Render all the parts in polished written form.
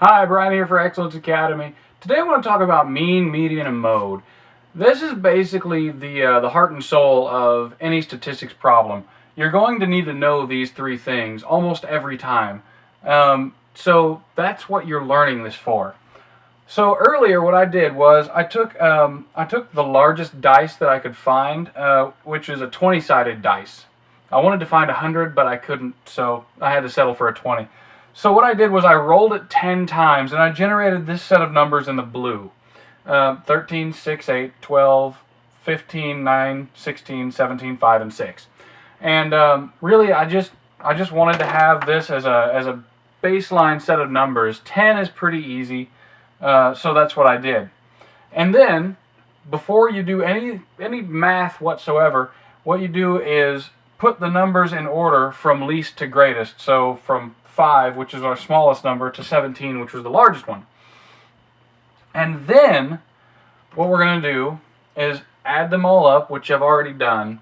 Hi, Brian here for Excellence Academy. Today I want to talk about mean, median, and mode. This is basically the heart and soul of any statistics problem. You're going to need to know these three things almost every time. So that's what you're learning this for. So earlier what I did was I took the largest dice that I could find, which is a 20-sided dice. I wanted to find 100, but I couldn't, so I had to settle for a 20. So what I did was I rolled it 10 times, and I generated this set of numbers in the blue. 13, 6, 8, 12, 15, 9, 16, 17, 5, and 6. And really, I just wanted to have this as a baseline set of numbers. 10 is pretty easy, so that's what I did. And then, before you do any math whatsoever, what you do is put the numbers in order from least to greatest. So from 5, which is our smallest number, to 17, which was the largest one. And then what we're going to do is add them all up, which I've already done,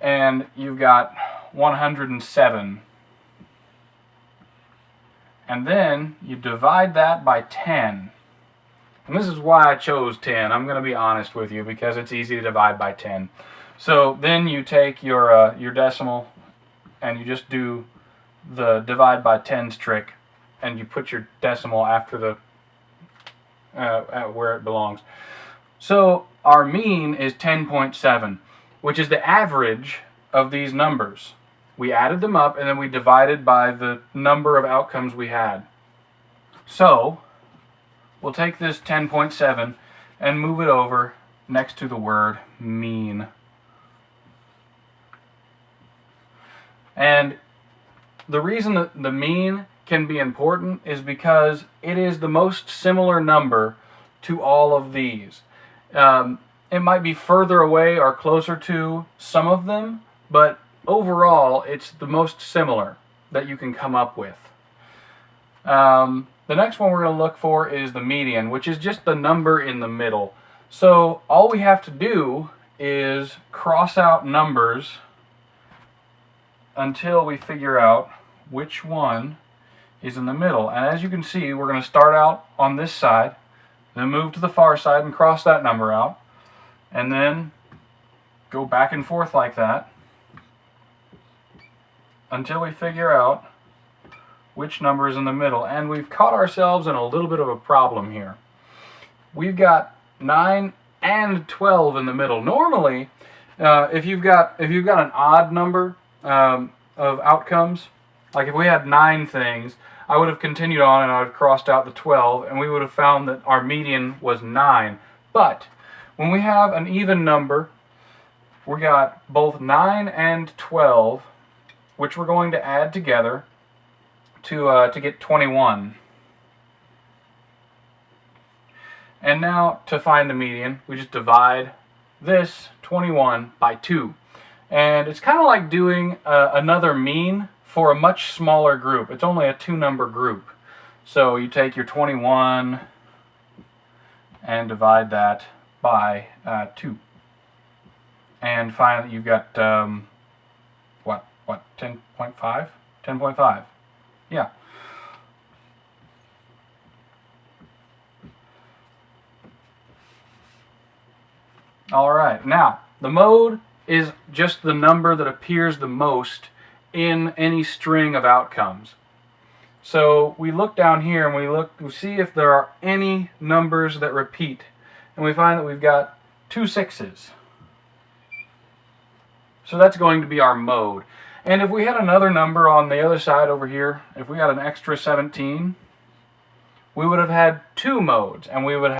and you've got 107. And then you divide that by 10. And this is why I chose 10. I'm going to be honest with you, because it's easy to divide by 10. So then you take your decimal and you just do the divide by 10's trick, and you put your decimal after the where it belongs. So our mean is 10.7, which is the average of these numbers. We added them up and then we divided by the number of outcomes we had. So we'll take this 10.7 and move it over next to the word mean. And the reason that the mean can be important is because it is the most similar number to all of these. It might be further away or closer to some of them, but overall it's the most similar that you can come up with. The next one we're going to look for is the median, which is just the number in the middle. So all we have to do is cross out numbers until we figure out which one is in the middle. And as you can see, we're going to start out on this side, then move to the far side and cross that number out, and then go back and forth like that until we figure out which number is in the middle. And we've caught ourselves in a little bit of a problem here. We've got 9 and 12 in the middle. Normally, if you've got an odd number of outcomes, like if we had 9 things, I would have continued on and I would have crossed out the 12, and we would have found that our median was 9. But when we have an even number, we got both 9 and 12, which we're going to add together to get 21. And now to find the median, we just divide this 21 by 2. And it's kind of like doing another mean for a much smaller group. It's only a 2-number group. So you take your 21 and divide that by 2. And find that you've got, 10.5? 10.5. Yeah. All right. Now, the mode is just the number that appears the most in any string of outcomes. So we look down here and we see if there are any numbers that repeat, and we find that we've got 2 6s. So that's going to be our mode. And if we had another number on the other side over here, if we had an extra 17, we would have had 2 modes, and we would have